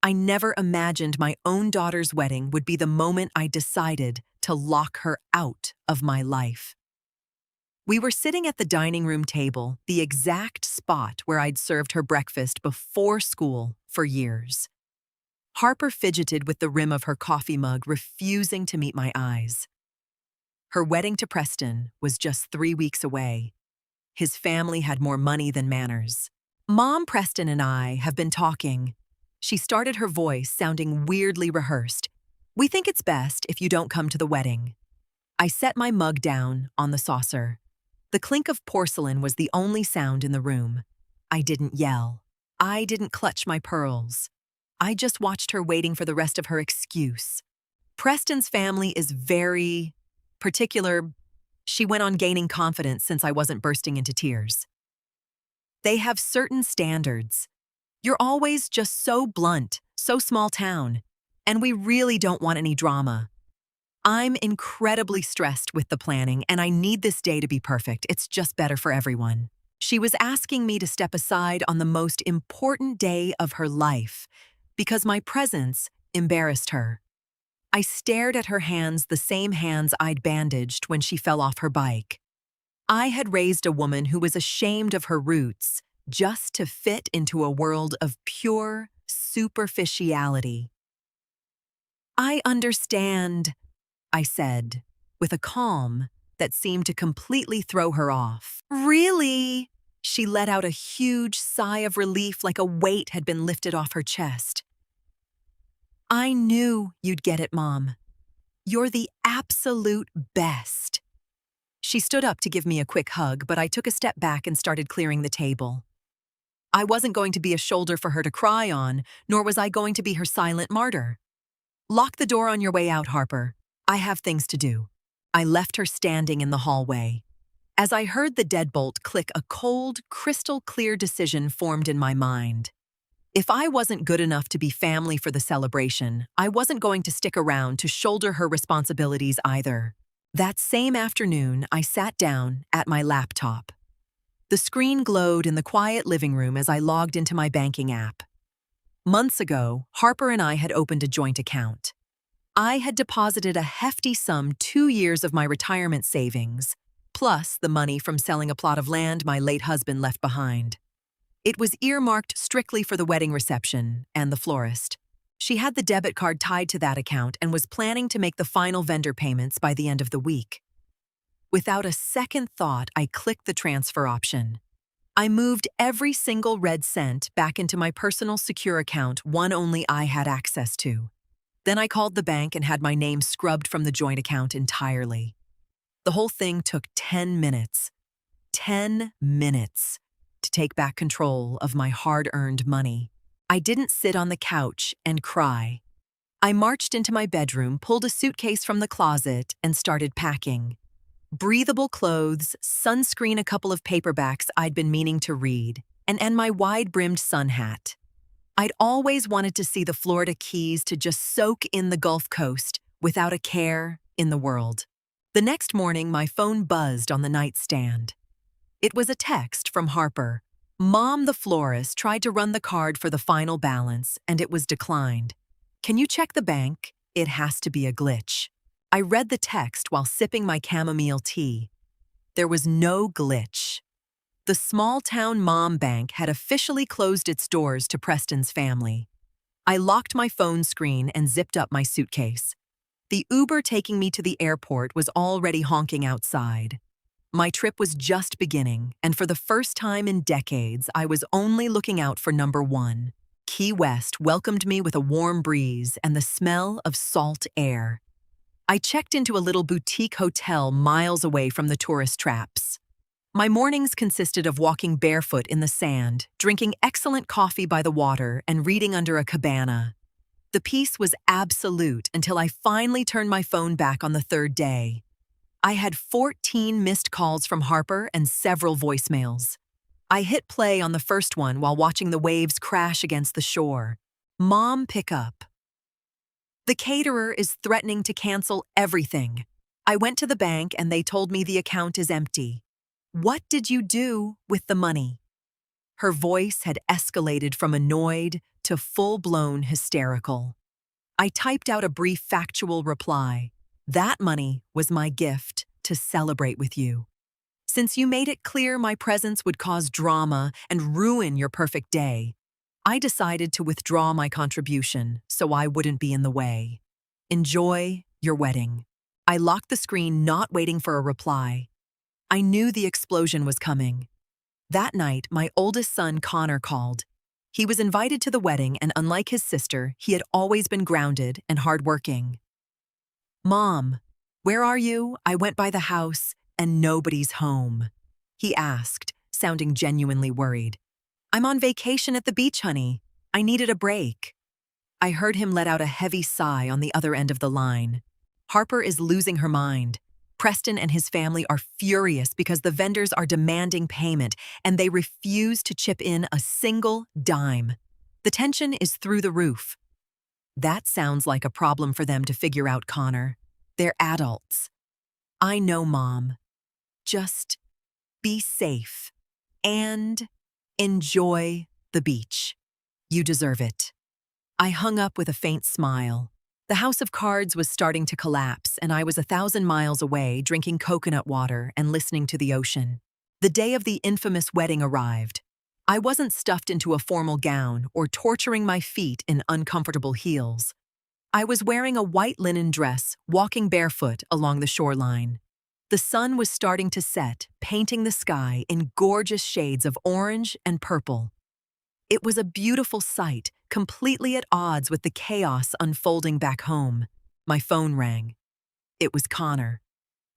I never imagined my own daughter's wedding would be the moment I decided to lock her out of my life. We were sitting at the dining room table, the exact spot where I'd served her breakfast before school for years. Harper fidgeted with the rim of her coffee mug, refusing to meet my eyes. Her wedding to Preston was just 3 weeks away. His family had more money than manners. Mom, Preston, and I have been talking. She started, her voice sounding weirdly rehearsed. We think it's best if you don't come to the wedding. I set my mug down on the saucer. The clink of porcelain was the only sound in the room. I didn't yell. I didn't clutch my pearls. I just watched her, waiting for the rest of her excuse. Preston's family is very particular. She went on, gaining confidence since I wasn't bursting into tears. They have certain standards. You're always just so blunt, so small town, and we really don't want any drama. I'm incredibly stressed with the planning, and I need this day to be perfect. It's just better for everyone. She was asking me to step aside on the most important day of her life because my presence embarrassed her. I stared at her hands, the same hands I'd bandaged when she fell off her bike. I had raised a woman who was ashamed of her roots just to fit into a world of pure superficiality. I understand, I said, with a calm that seemed to completely throw her off. Really? She let out a huge sigh of relief, like a weight had been lifted off her chest. I knew you'd get it, Mom. You're the absolute best. She stood up to give me a quick hug, but I took a step back and started clearing the table. I wasn't going to be a shoulder for her to cry on, nor was I going to be her silent martyr. Lock the door on your way out, Harper. I have things to do. I left her standing in the hallway. As I heard the deadbolt click, a cold, crystal-clear decision formed in my mind. If I wasn't good enough to be family for the celebration, I wasn't going to stick around to shoulder her responsibilities either. That same afternoon, I sat down at my laptop. The screen glowed in the quiet living room as I logged into my banking app. Months ago, Harper and I had opened a joint account. I had deposited a hefty sum, 2 years of my retirement savings, plus the money from selling a plot of land my late husband left behind. It was earmarked strictly for the wedding reception and the florist. She had the debit card tied to that account and was planning to make the final vendor payments by the end of the week. Without a second thought, I clicked the transfer option. I moved every single red cent back into my personal secure account, one only I had access to. Then I called the bank and had my name scrubbed from the joint account entirely. The whole thing took 10 minutes. 10 minutes to take back control of my hard-earned money. I didn't sit on the couch and cry. I marched into my bedroom, pulled a suitcase from the closet, and started packing. Breathable clothes, sunscreen, a couple of paperbacks I'd been meaning to read, and my wide-brimmed sun hat. I'd always wanted to see the Florida Keys, to just soak in the Gulf Coast without a care in the world. The next morning, my phone buzzed on the nightstand. It was a text from Harper. Mom, the florist, tried to run the card for the final balance, and it was declined. Can you check the bank? It has to be a glitch. I read the text while sipping my chamomile tea. There was no glitch. The small-town mom bank had officially closed its doors to Preston's family. I locked my phone screen and zipped up my suitcase. The Uber taking me to the airport was already honking outside. My trip was just beginning, and for the first time in decades, I was only looking out for number one. Key West welcomed me with a warm breeze and the smell of salt air. I checked into a little boutique hotel miles away from the tourist traps. My mornings consisted of walking barefoot in the sand, drinking excellent coffee by the water, and reading under a cabana. The peace was absolute until I finally turned my phone back on the third day. I had 14 missed calls from Harper and several voicemails. I hit play on the first one while watching the waves crash against the shore. Mom, pick up. The caterer is threatening to cancel everything. I went to the bank and they told me the account is empty. What did you do with the money? Her voice had escalated from annoyed to full-blown hysterical. I typed out a brief factual reply. That money was my gift to celebrate with you. Since you made it clear my presence would cause drama and ruin your perfect day, I decided to withdraw my contribution so I wouldn't be in the way. Enjoy your wedding. I locked the screen, not waiting for a reply. I knew the explosion was coming. That night, my oldest son, Connor, called. He was invited to the wedding, and unlike his sister, he had always been grounded and hardworking. "Mom, where are you? I went by the house, and nobody's home," he asked, sounding genuinely worried. "I'm on vacation at the beach, honey. I needed a break." I heard him let out a heavy sigh on the other end of the line. Harper is losing her mind. Preston and his family are furious because the vendors are demanding payment, and they refuse to chip in a single dime. The tension is through the roof. That sounds like a problem for them to figure out, Connor. They're adults. I know, Mom. Just be safe and enjoy the beach. You deserve it. I hung up with a faint smile. The house of cards was starting to collapse, and I was 1,000 miles away drinking coconut water and listening to the ocean. The day of the infamous wedding arrived. I wasn't stuffed into a formal gown or torturing my feet in uncomfortable heels. I was wearing a white linen dress, walking barefoot along the shoreline. The sun was starting to set, painting the sky in gorgeous shades of orange and purple. It was a beautiful sight, completely at odds with the chaos unfolding back home. My phone rang. It was Connor.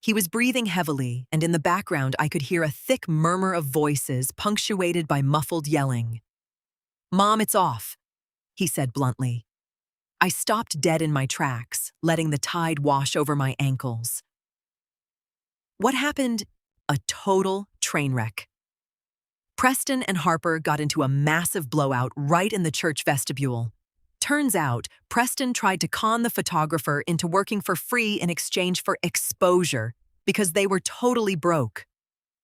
He was breathing heavily, and in the background I could hear a thick murmur of voices punctuated by muffled yelling. "Mom, it's off," he said bluntly. I stopped dead in my tracks, letting the tide wash over my ankles. What happened? A total train wreck. Preston and Harper got into a massive blowout right in the church vestibule. Turns out, Preston tried to con the photographer into working for free in exchange for exposure because they were totally broke.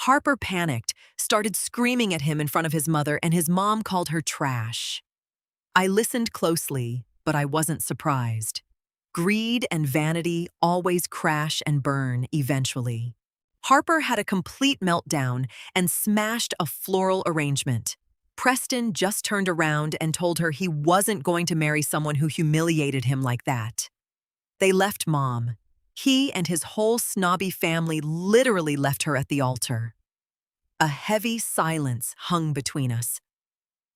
Harper panicked, started screaming at him in front of his mother, and his mom called her trash. I listened closely, but I wasn't surprised. Greed and vanity always crash and burn eventually. Harper had a complete meltdown and smashed a floral arrangement. Preston just turned around and told her he wasn't going to marry someone who humiliated him like that. They left Mom. He and his whole snobby family literally left her at the altar. A heavy silence hung between us.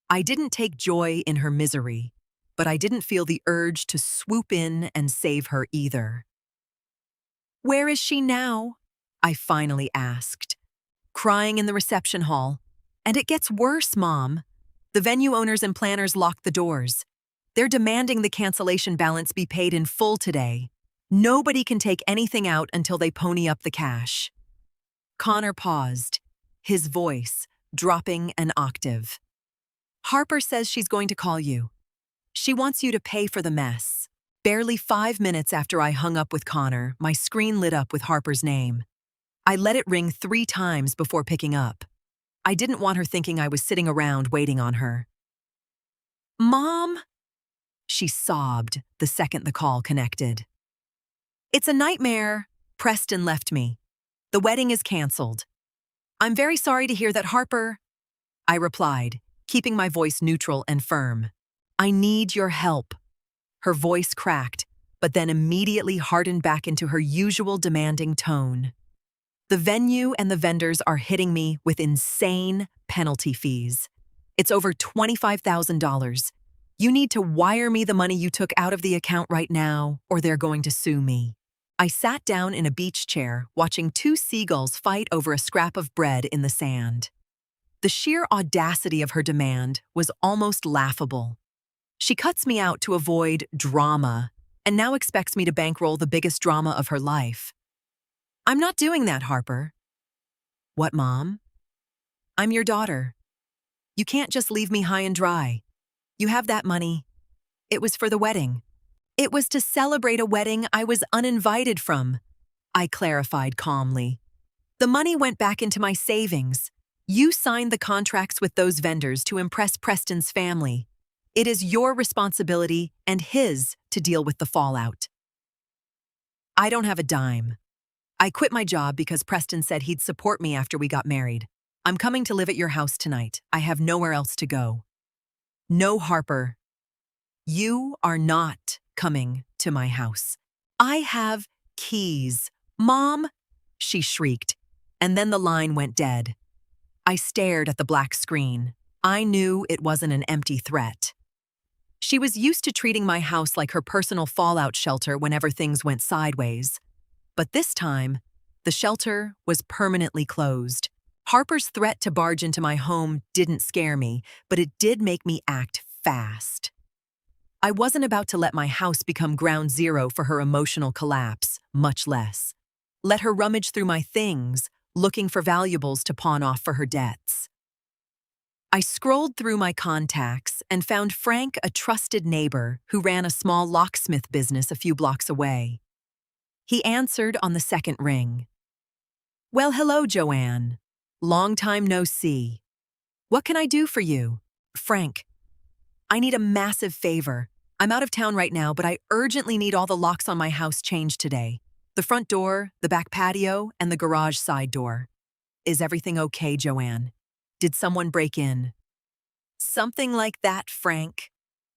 I didn't take joy in her misery, but I didn't feel the urge to swoop in and save her either. "Where is she now?" I finally asked. "Crying in the reception hall. And it gets worse, Mom. The venue owners and planners locked the doors. They're demanding the cancellation balance be paid in full today. Nobody can take anything out until they pony up the cash." Connor paused, his voice dropping an octave. "Harper says she's going to call you. She wants you to pay for the mess." Barely 5 minutes after I hung up with Connor, my screen lit up with Harper's name. I let it ring 3 times before picking up. I didn't want her thinking I was sitting around waiting on her. "Mom?" she sobbed the second the call connected. "It's a nightmare. Preston left me. The wedding is canceled. I'm very sorry to hear that, Harper," I replied, keeping my voice neutral and firm. "I need your help." Her voice cracked, but then immediately hardened back into her usual demanding tone. "The venue and the vendors are hitting me with insane penalty fees. It's over $25,000. You need to wire me the money you took out of the account right now, or they're going to sue me." I sat down in a beach chair, watching 2 seagulls fight over a scrap of bread in the sand. The sheer audacity of her demand was almost laughable. She cuts me out to avoid drama, and now expects me to bankroll the biggest drama of her life. "I'm not doing that, Harper." "What, Mom?" "I'm your daughter. You can't just leave me high and dry. You have that money. It was for the wedding. It was to celebrate a wedding I was uninvited from," I clarified calmly. "The money went back into my savings. You signed the contracts with those vendors to impress Preston's family. It is your responsibility and his to deal with the fallout. I don't have a dime. I quit my job because Preston said he'd support me after we got married. I'm coming to live at your house tonight. I have nowhere else to go. No, Harper. You are not coming to my house. I have keys. Mom, she shrieked, and then the line went dead. I stared at the black screen. I knew it wasn't an empty threat. She was used to treating my house like her personal fallout shelter whenever things went sideways. But this time, the shelter was permanently closed. Harper's threat to barge into my home didn't scare me, but it did make me act fast. I wasn't about to let my house become ground zero for her emotional collapse, much less. Let her rummage through my things, looking for valuables to pawn off for her debts. I scrolled through my contacts and found Frank, a trusted neighbor who ran a small locksmith business a few blocks away. He answered on the second ring. Well, hello, Joanne. Long time no see. What can I do for you? Frank, I need a massive favor. I'm out of town right now, but I urgently need all the locks on my house changed today. The front door, the back patio, and the garage side door. Is everything okay, Joanne? Did someone break in? Something like that, Frank.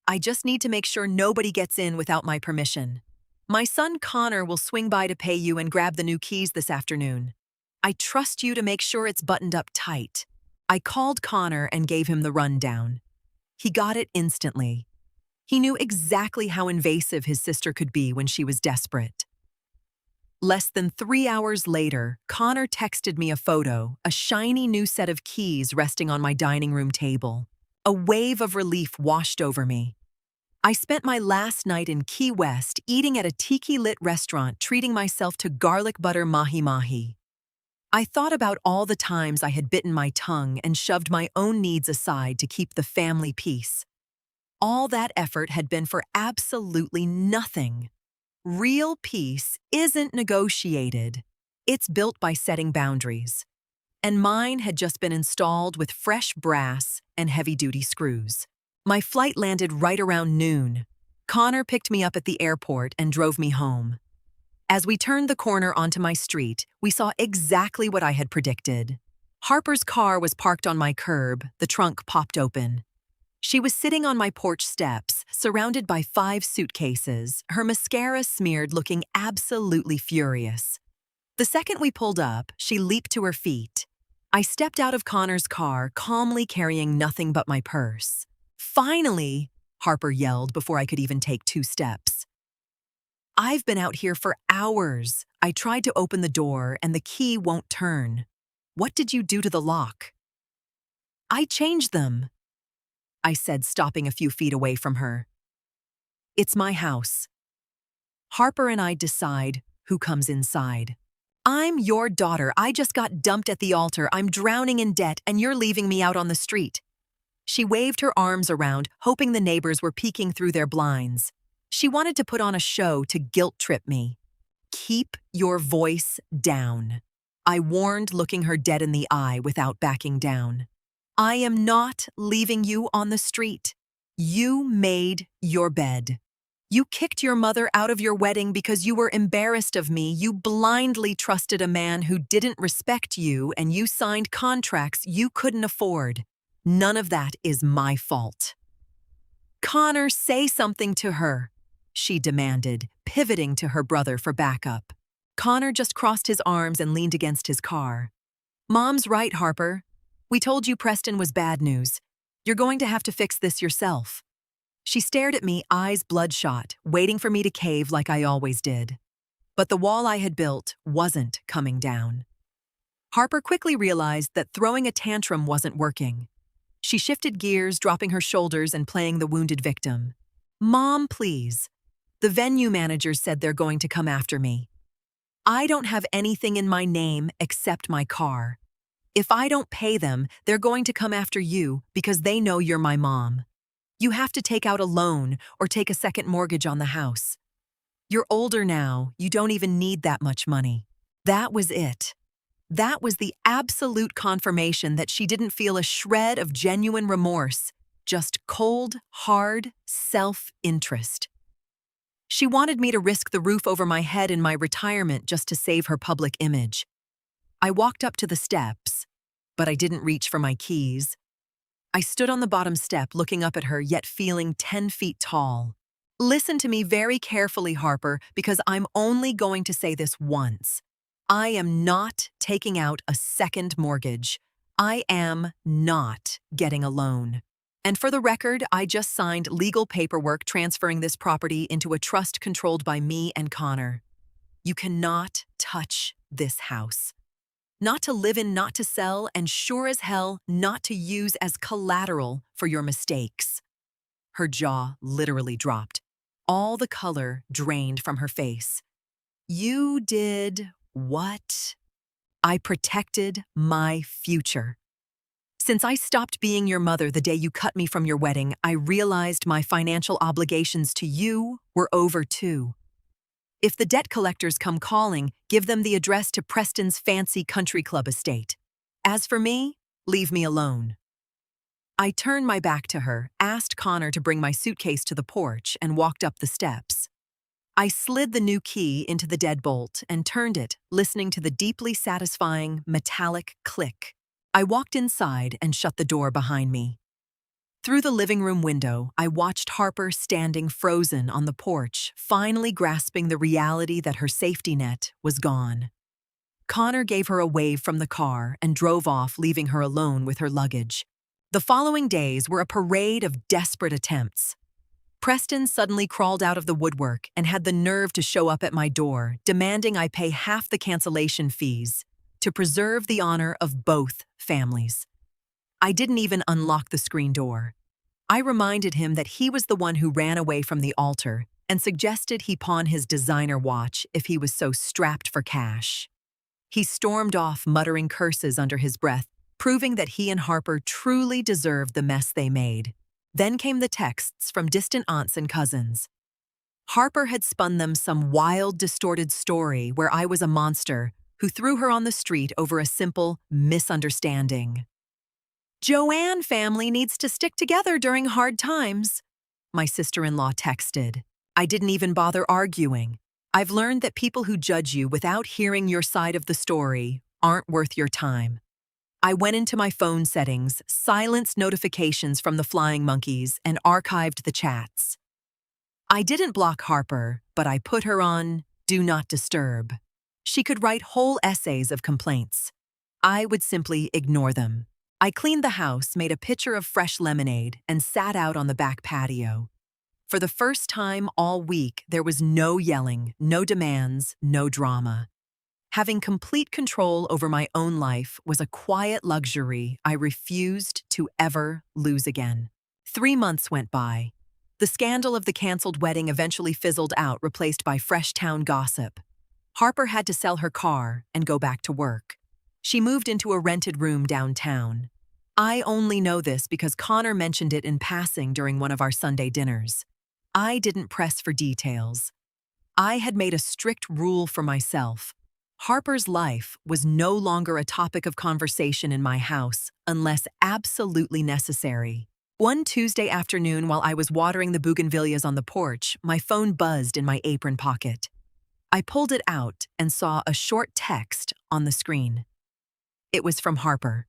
I just need to make sure nobody gets in without my permission. My son Connor will swing by to pay you and grab the new keys this afternoon. I trust you to make sure it's buttoned up tight. I called Connor and gave him the rundown. He got it instantly. He knew exactly how invasive his sister could be when she was desperate. Less than 3 hours later, Connor texted me a photo, a shiny new set of keys resting on my dining room table. A wave of relief washed over me. I spent my last night in Key West eating at a tiki-lit restaurant, treating myself to garlic butter mahi-mahi. I thought about all the times I had bitten my tongue and shoved my own needs aside to keep the family peace. All that effort had been for absolutely nothing. Real peace isn't negotiated. It's built by setting boundaries. And mine had just been installed with fresh brass and heavy-duty screws. My flight landed right around noon. Connor picked me up at the airport and drove me home. As we turned the corner onto my street, we saw exactly what I had predicted. Harper's car was parked on my curb, the trunk popped open. She was sitting on my porch steps, surrounded by 5 suitcases, her mascara smeared, looking absolutely furious. The second we pulled up, she leaped to her feet. I stepped out of Connor's car, calmly carrying nothing but my purse. Finally, Harper yelled before I could even take 2 steps. I've been out here for hours. I tried to open the door and the key won't turn. What did you do to the lock? I changed them, I said, stopping a few feet away from her. It's my house. Harper and I decide who comes inside. I'm your daughter. I just got dumped at the altar. I'm drowning in debt and you're leaving me out on the street. She waved her arms around, hoping the neighbors were peeking through their blinds. She wanted to put on a show to guilt-trip me. Keep your voice down, I warned, looking her dead in the eye without backing down. I am not leaving you on the street. You made your bed. You kicked your mother out of your wedding because you were embarrassed of me. You blindly trusted a man who didn't respect you, and you signed contracts you couldn't afford. None of that is my fault. Connor, say something to her, she demanded, pivoting to her brother for backup. Connor just crossed his arms and leaned against his car. Mom's right, Harper. We told you Preston was bad news. You're going to have to fix this yourself. She stared at me, eyes bloodshot, waiting for me to cave like I always did. But the wall I had built wasn't coming down. Harper quickly realized that throwing a tantrum wasn't working. She shifted gears, dropping her shoulders and playing the wounded victim. Mom, please. The venue managers said they're going to come after me. I don't have anything in my name except my car. If I don't pay them, they're going to come after you because they know you're my mom. You have to take out a loan or take a second mortgage on the house. You're older now, you don't even need that much money. That was it. That was the absolute confirmation that she didn't feel a shred of genuine remorse, just cold, hard self-interest. She wanted me to risk the roof over my head in my retirement just to save her public image. I walked up to the steps, but I didn't reach for my keys. I stood on the bottom step looking up at her, yet feeling 10 feet tall. Listen to me very carefully, Harper, because I'm only going to say this once. I am not taking out a second mortgage. I am not getting a loan. And for the record, I just signed legal paperwork transferring this property into a trust controlled by me and Connor. You cannot touch this house. Not to live in, not to sell, and sure as hell not to use as collateral for your mistakes. Her jaw literally dropped. All the color drained from her face. You did what? I protected my future. Since I stopped being your mother the day you cut me from your wedding, I realized my financial obligations to you were over too. If the debt collectors come calling, give them the address to Preston's fancy country club estate. As for me, leave me alone. I turned my back to her, asked Connor to bring my suitcase to the porch, and walked up the steps. I slid the new key into the deadbolt and turned it, listening to the deeply satisfying metallic click. I walked inside and shut the door behind me. Through the living room window, I watched Harper standing frozen on the porch, finally grasping the reality that her safety net was gone. Connor gave her a wave from the car and drove off, leaving her alone with her luggage. The following days were a parade of desperate attempts. Preston suddenly crawled out of the woodwork and had the nerve to show up at my door, demanding I pay half the cancellation fees to preserve the honor of both families. I didn't even unlock the screen door. I reminded him that he was the one who ran away from the altar and suggested he pawn his designer watch if he was so strapped for cash. He stormed off, muttering curses under his breath, proving that he and Harper truly deserved the mess they made. Then came the texts from distant aunts and cousins. Harper had spun them some wild, distorted story where I was a monster who threw her on the street over a simple misunderstanding. Joanne family needs to stick together during hard times, my sister-in-law texted. I didn't even bother arguing. I've learned that people who judge you without hearing your side of the story aren't worth your time. I went into my phone settings, silenced notifications from the flying monkeys, and archived the chats. I didn't block Harper, but I put her on Do Not Disturb. She could write whole essays of complaints. I would simply ignore them. I cleaned the house, made a pitcher of fresh lemonade, and sat out on the back patio. For the first time all week, there was no yelling, no demands, no drama. Having complete control over my own life was a quiet luxury I refused to ever lose again. 3 months went by. The scandal of the canceled wedding eventually fizzled out, replaced by fresh town gossip. Harper had to sell her car and go back to work. She moved into a rented room downtown. I only know this because Connor mentioned it in passing during one of our Sunday dinners. I didn't press for details. I had made a strict rule for myself. Harper's life was no longer a topic of conversation in my house unless absolutely necessary. One Tuesday afternoon, while I was watering the bougainvilleas on the porch, my phone buzzed in my apron pocket. I pulled it out and saw a short text on the screen. It was from Harper.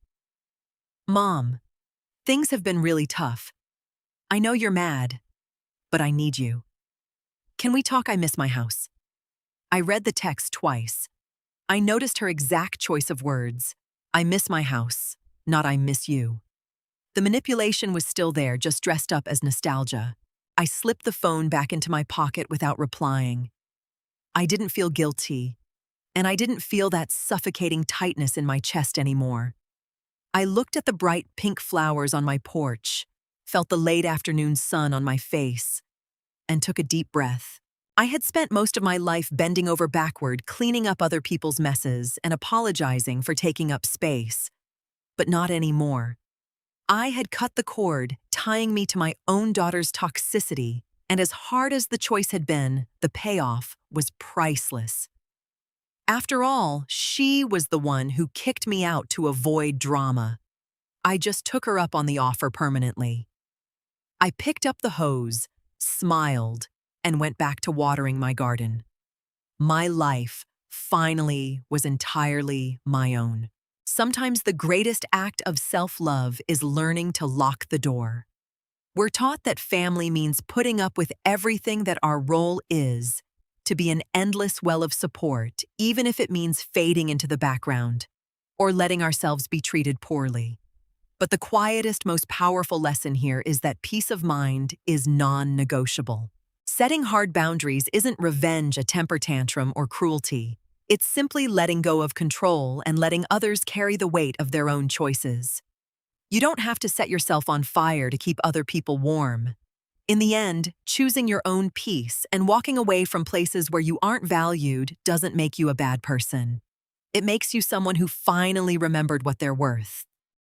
Mom, things have been really tough. I know you're mad, but I need you. Can we talk? I miss my house. I read the text twice. I noticed her exact choice of words. I miss my house, not I miss you. The manipulation was still there, just dressed up as nostalgia. I slipped the phone back into my pocket without replying. I didn't feel guilty, and I didn't feel that suffocating tightness in my chest anymore. I looked at the bright pink flowers on my porch, felt the late afternoon sun on my face, and took a deep breath. I had spent most of my life bending over backward, cleaning up other people's messes and apologizing for taking up space. But not anymore. I had cut the cord, tying me to my own daughter's toxicity, and as hard as the choice had been, the payoff was priceless. After all, she was the one who kicked me out to avoid drama. I just took her up on the offer permanently. I picked up the hose, smiled, and went back to watering my garden. My life finally was entirely my own. Sometimes the greatest act of self-love is learning to lock the door. We're taught that family means putting up with everything that our role is, to be an endless well of support, even if it means fading into the background, or letting ourselves be treated poorly. But the quietest, most powerful lesson here is that peace of mind is non-negotiable. Setting hard boundaries isn't revenge, a temper tantrum, or cruelty. It's simply letting go of control and letting others carry the weight of their own choices. You don't have to set yourself on fire to keep other people warm. In the end, choosing your own peace and walking away from places where you aren't valued doesn't make you a bad person. It makes you someone who finally remembered what they're worth.